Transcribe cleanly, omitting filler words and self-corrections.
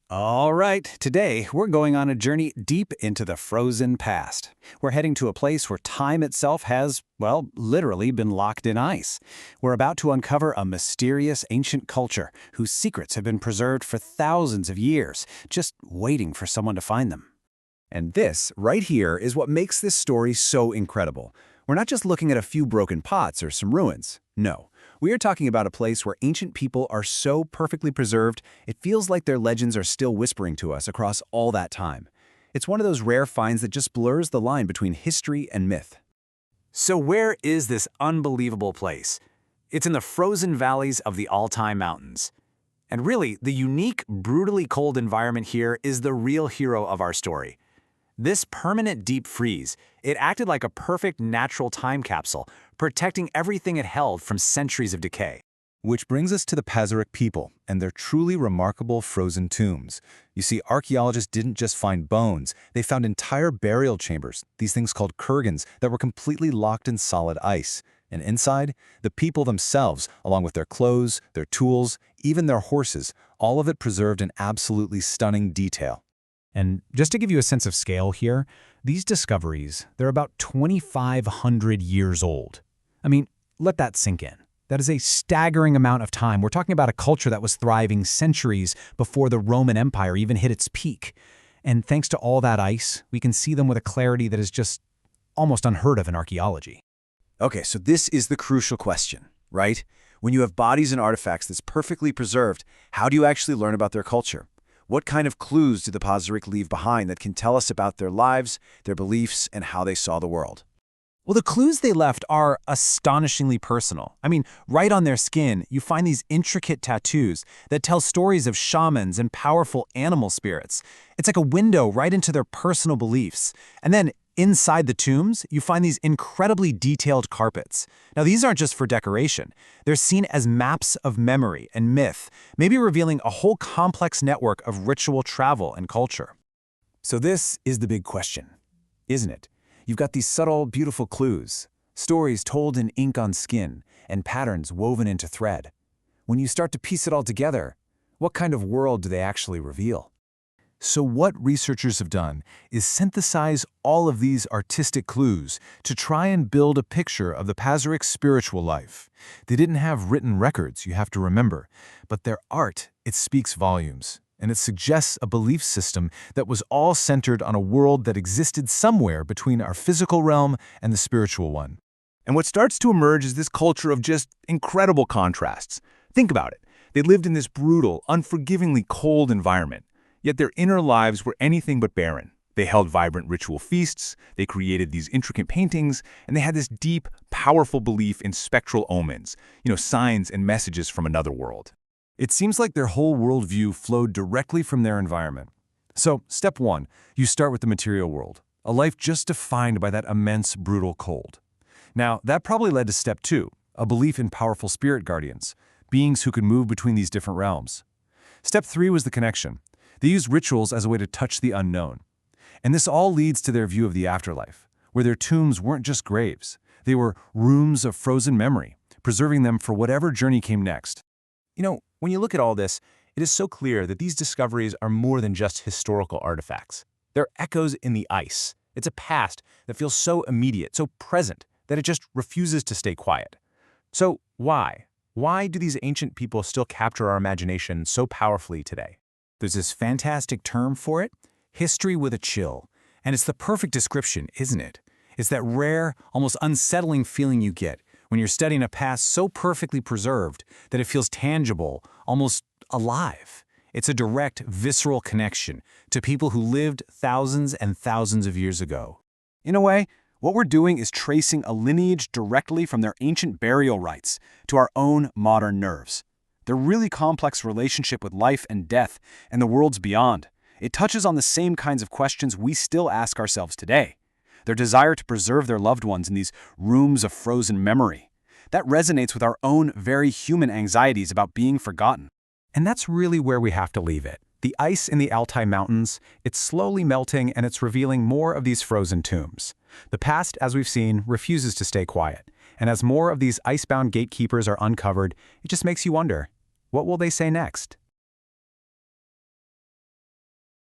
All right, today we're going on a journey deep into the frozen past. We're heading to a place where time itself has, well, literally been locked in ice. We're about to uncover a mysterious ancient culture whose secrets have been preserved for thousands of years, just waiting for someone to find them. And this, right here, is what makes this story so incredible. We're not just looking at a few broken pots or some ruins. No, we are talking about a place where ancient people are so perfectly preserved, it feels like their legends are still whispering to us across all that time. It's one of those rare finds that just blurs the line between history and myth. So where is this unbelievable place? It's in the frozen valleys of the Altai Mountains. And really, the unique, brutally cold environment here is the real hero of our story. This permanent deep freeze, it acted like a perfect natural time capsule, protecting everything it held from centuries of decay. Which brings us to the Pazyryk people and their truly remarkable frozen tombs. You see, archaeologists didn't just find bones, they found entire burial chambers, these things called kurgans, that were completely locked in solid ice. And inside, the people themselves, along with their clothes, their tools, even their horses, all of it preserved in absolutely stunning detail. And just to give you a sense of scale here, these discoveries, they're about 2,500 years old. I mean, let that sink in. That is a staggering amount of time. We're talking about a culture that was thriving centuries before the Roman Empire even hit its peak. And thanks to all that ice, we can see them with a clarity that is just almost unheard of in archaeology. Okay, so this is the crucial question, right? When you have bodies and artifacts that's perfectly preserved, how do you actually learn about their culture? What kind of clues do the Pazyryk leave behind that can tell us about their lives, their beliefs, and how they saw the world? Well, the clues they left are astonishingly personal. I mean, right on their skin, you find these intricate tattoos that tell stories of shamans and powerful animal spirits. It's like a window right into their personal beliefs. And then inside the tombs, you find these incredibly detailed carpets. Now, these aren't just for decoration. They're seen as maps of memory and myth, maybe revealing a whole complex network of ritual travel and culture. So this is the big question, isn't it? You've got these subtle, beautiful clues, stories told in ink on skin, and patterns woven into thread. When you start to piece it all together, what kind of world do they actually reveal? So what researchers have done is synthesize all of these artistic clues to try and build a picture of the Pazyryk's spiritual life. They didn't have written records, you have to remember, but their art, it speaks volumes. And it suggests a belief system that was all centered on a world that existed somewhere between our physical realm and the spiritual one. And what starts to emerge is this culture of just incredible contrasts. Think about it. They lived in this brutal, unforgivingly cold environment, yet their inner lives were anything but barren. They held vibrant ritual feasts, they created these intricate paintings, and they had this deep, powerful belief in spectral omens, signs and messages from another world. It seems like their whole worldview flowed directly from their environment. So, step one, you start with the material world, a life just defined by that immense, brutal cold. Now, that probably led to step two, a belief in powerful spirit guardians, beings who could move between these different realms. Step three was the connection. They used rituals as a way to touch the unknown. And this all leads to their view of the afterlife, where their tombs weren't just graves. They were rooms of frozen memory, preserving them for whatever journey came next. When you look at all this, it is so clear that these discoveries are more than just historical artifacts. They're echoes in the ice. It's a past that feels so immediate, so present, that it just refuses to stay quiet. So why? Why do these ancient people still capture our imagination so powerfully today? There's this fantastic term for it, history with a chill. And it's the perfect description, isn't it? It's that rare, almost unsettling feeling you get when you're studying a past so perfectly preserved that it feels tangible, almost alive. It's a direct, visceral connection to people who lived thousands and thousands of years ago. In a way, what we're doing is tracing a lineage directly from their ancient burial rites to our own modern nerves. Their really complex relationship with life and death and the worlds beyond. It touches on the same kinds of questions we still ask ourselves today. Their desire to preserve their loved ones in these rooms of frozen memory. That resonates with our own very human anxieties about being forgotten. And that's really where we have to leave it. The ice in the Altai Mountains, it's slowly melting and it's revealing more of these frozen tombs. The past, as we've seen, refuses to stay quiet. And as more of these icebound gatekeepers are uncovered, it just makes you wonder, what will they say next?